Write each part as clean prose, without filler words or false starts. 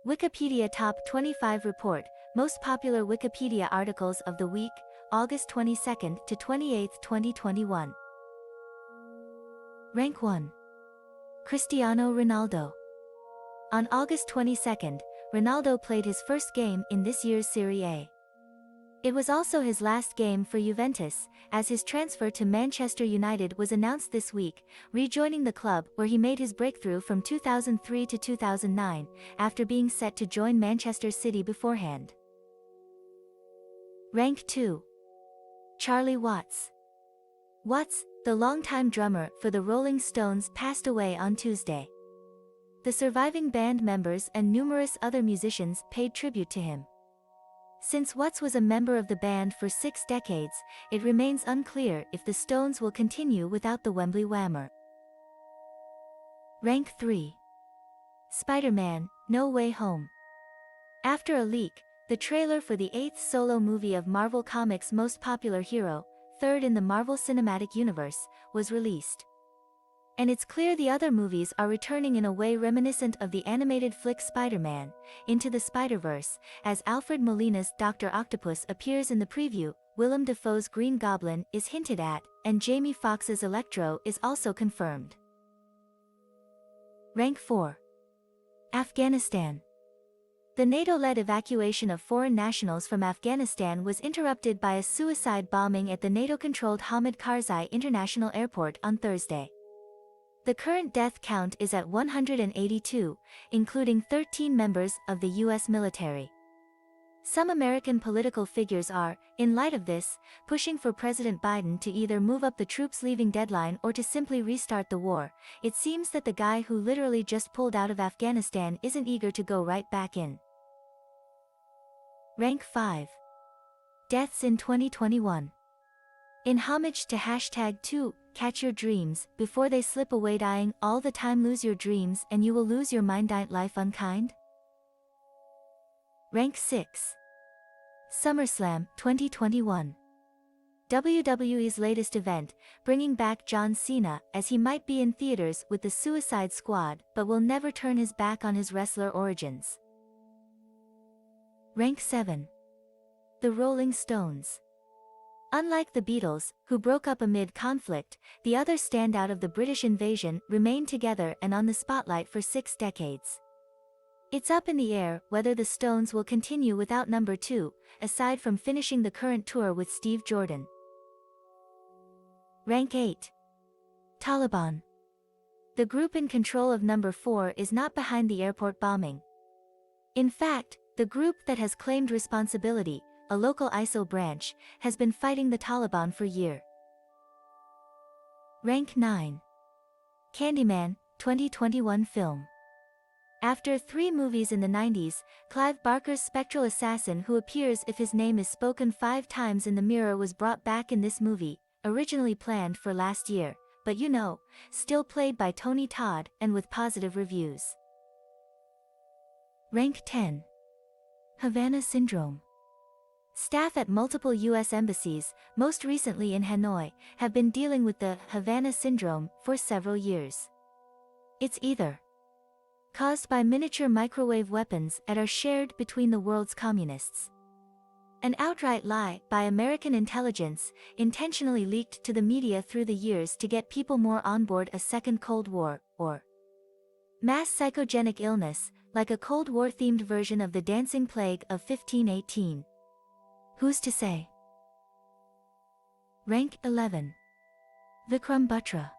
Wikipedia Top 25 Report, Most Popular Wikipedia Articles of the Week, August 22 to 28, 2021. Rank 1. Cristiano Ronaldo. On August 22, Ronaldo played his first game in this year's Serie A. It was also his last game for Juventus, as his transfer to Manchester United was announced this week, rejoining the club where he made his breakthrough from 2003 to 2009, after being set to join Manchester City beforehand. Rank 2. Charlie Watts. Watts, the longtime drummer for the Rolling Stones, passed away on Tuesday. The surviving band members and numerous other musicians paid tribute to him. Since Watts was a member of the band for 6 decades, it remains unclear if the Stones will continue without the Wembley Whammer. Rank 3. Spider-Man: No Way Home. After a leak, the trailer for the 8th solo movie of Marvel Comics' most popular hero, third in the Marvel Cinematic Universe, was released. And it's clear the other movies are returning in a way reminiscent of the animated flick Spider-Man: Into the Spider-Verse, as Alfred Molina's Dr. Octopus appears in the preview, Willem Dafoe's Green Goblin is hinted at, and Jamie Foxx's Electro is also confirmed. Rank 4. Afghanistan. The NATO-led evacuation of foreign nationals from Afghanistan was interrupted by a suicide bombing at the NATO-controlled Hamid Karzai International Airport on Thursday. The current death count is at 182, including 13 members of the U.S. military. Some American political figures are, in light of this, pushing for President Biden to either move up the troops leaving deadline or to simply restart the war. It seems that the guy who literally just pulled out of Afghanistan isn't eager to go right back in. Rank 5. Deaths in 2021. In homage to #2, catch your dreams, before they slip away dying all the time. Lose your dreams and you will lose your mind. Ain't life unkind? Rank 6. SummerSlam 2021. WWE's latest event, bringing back John Cena, as he might be in theaters with the Suicide Squad, but will never turn his back on his wrestler origins. Rank 7. The Rolling Stones. Unlike the Beatles, who broke up amid conflict, the other standout of the British invasion remained together and on the spotlight for 6 decades. It's up in the air whether the Stones will continue without number 2, aside from finishing the current tour with Steve Jordan. Rank 8. Taliban. The group in control of number 4 is not behind the airport bombing. In fact, the group that has claimed responsibility, a local ISIL branch, has been fighting the Taliban for years. Rank 9. Candyman 2021 film. After 3 movies in the 90s, Clive Barker's spectral assassin who appears if his name is spoken 5 times in the mirror was brought back in this movie, originally planned for last year, but still played by Tony Todd and with positive reviews. Rank 10. Havana syndrome. Staff at multiple U.S. embassies, most recently in Hanoi, have been dealing with the Havana syndrome for several years. It's either caused by miniature microwave weapons that are shared between the world's communists, an outright lie by American intelligence, intentionally leaked to the media through the years to get people more on board a second Cold War, or mass psychogenic illness, like a Cold War-themed version of the Dancing Plague of 1518. Who's to say? Rank 11. Vikram Batra.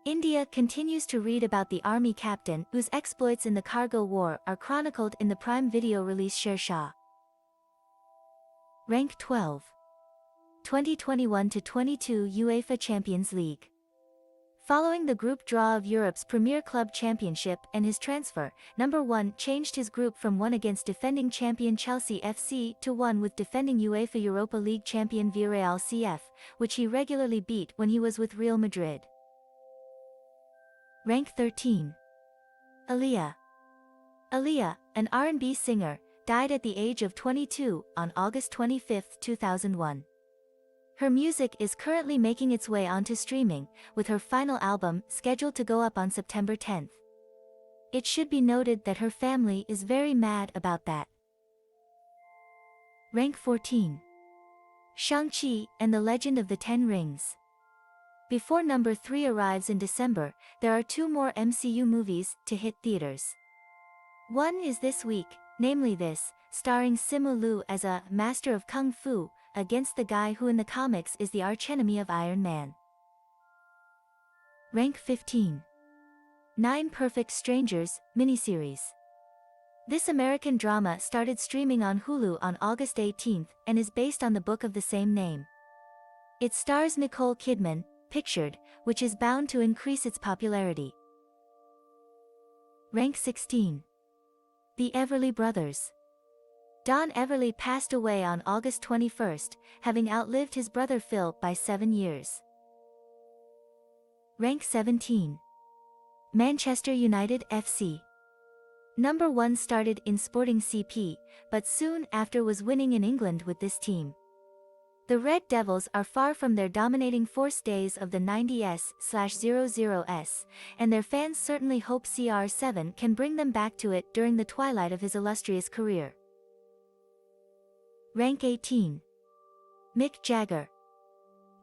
India continues to read about the army captain whose exploits in the Kargil war are chronicled in the Prime Video release Sher Shah. Rank 12. 2021-22 UEFA Champions League. Following the group draw of Europe's Premier Club Championship and his transfer, number 1 changed his group from one against defending champion Chelsea FC to one with defending UEFA Europa League champion Villarreal CF, which he regularly beat when he was with Real Madrid. Rank 13. Aaliyah. Aaliyah, an R&B singer, died at the age of 22 on August 25, 2001. Her music is currently making its way onto streaming, with her final album scheduled to go up on September 10. It should be noted that her family is very mad about that. Rank 14. Shang-Chi and the Legend of the Ten Rings. Before number 3 arrives in December, there are 2 more MCU movies to hit theaters. One is this week, namely this, starring Simu Liu as a master of Kung Fu, against the guy who in the comics is the archenemy of Iron Man. Rank 15. 9 Perfect Strangers, miniseries. This American drama started streaming on Hulu on August 18 and is based on the book of the same name. It stars Nicole Kidman, pictured, which is bound to increase its popularity. Rank 16. The Everly Brothers. Don Everly passed away on August 21, having outlived his brother Phil by 7 years. Rank 17. Manchester United FC. Number 1 started in Sporting CP, but soon after was winning in England with this team. The Red Devils are far from their dominating force days of the 90s/00s, and their fans certainly hope CR7 can bring them back to it during the twilight of his illustrious career. Rank 18. Mick Jagger.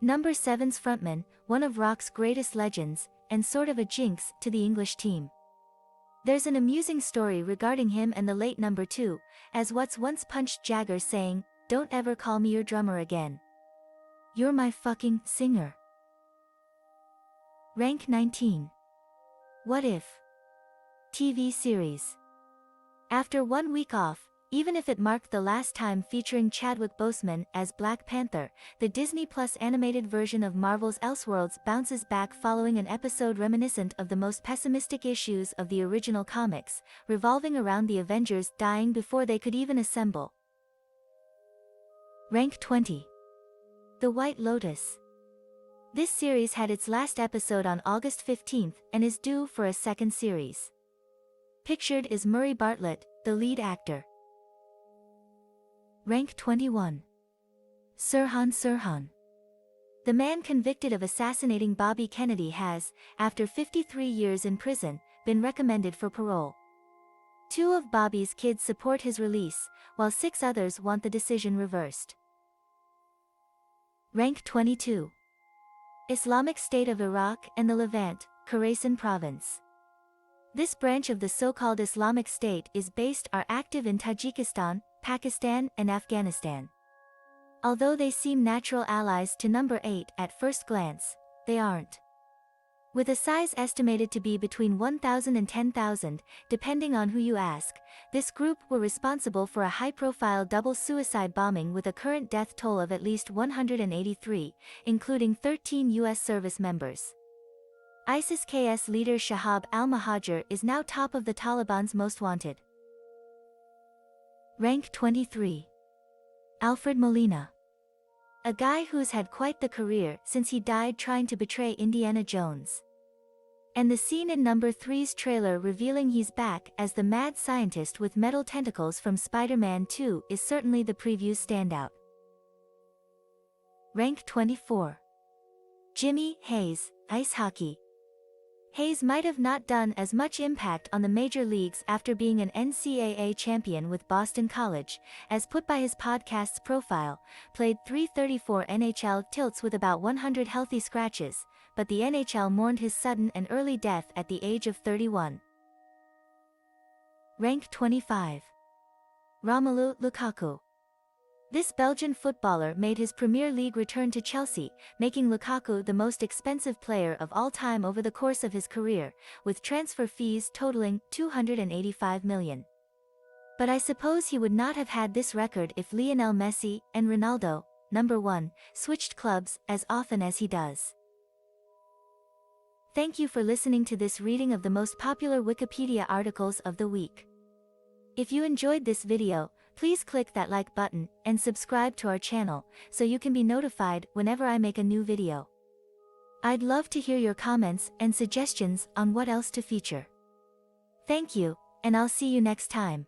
Number 7's frontman, one of rock's greatest legends, and sort of a jinx to the English team. There's an amusing story regarding him and the late number 2, as Watts once punched Jagger saying, "Don't ever call me your drummer again. You're my fucking singer." Rank 19. What If? TV series. After 1 week off, even if it marked the last time featuring Chadwick Boseman as Black Panther, the Disney Plus animated version of Marvel's Elseworlds bounces back following an episode reminiscent of the most pessimistic issues of the original comics, revolving around the Avengers dying before they could even assemble. Rank 20. The White Lotus. This series had its last episode on August 15 and is due for a second series. Pictured is Murray Bartlett, the lead actor. Rank 21. Sirhan Sirhan. The man convicted of assassinating Bobby Kennedy has, after 53 years in prison, been recommended for parole. 2 of Bobby's kids support his release, while 6 others want the decision reversed. Rank 22. Islamic State of Iraq and the Levant, Khorasan Province. This branch of the so-called Islamic State is based or active in Tajikistan, Pakistan, and Afghanistan. Although they seem natural allies to number 8 at first glance, they aren't. With a size estimated to be between 1,000 and 10,000, depending on who you ask, this group were responsible for a high-profile double suicide bombing with a current death toll of at least 183, including 13 U.S. service members. ISIS-K's leader Shahab al-Mahajir is now top of the Taliban's most wanted. Rank 23. Alfred Molina. A guy who's had quite the career since he died trying to betray Indiana Jones. And the scene in number 3's trailer revealing he's back as the mad scientist with metal tentacles from Spider-Man 2 is certainly the preview's standout. Rank 24. Jimmy Hayes, Ice Hockey. Hayes might have not done as much impact on the major leagues after being an NCAA champion with Boston College, as put by his podcast's profile, played 334 NHL tilts with about 100 healthy scratches, but the NHL mourned his sudden and early death at the age of 31. Rank 25. Romelu Lukaku. This Belgian footballer made his Premier League return to Chelsea, making Lukaku the most expensive player of all time over the course of his career, with transfer fees totaling $285 million. But I suppose he would not have had this record if Lionel Messi and Ronaldo, number 1, switched clubs as often as he does. Thank you for listening to this reading of the most popular Wikipedia articles of the week. If you enjoyed this video, please click that like button and subscribe to our channel so you can be notified whenever I make a new video. I'd love to hear your comments and suggestions on what else to feature. Thank you, and I'll see you next time.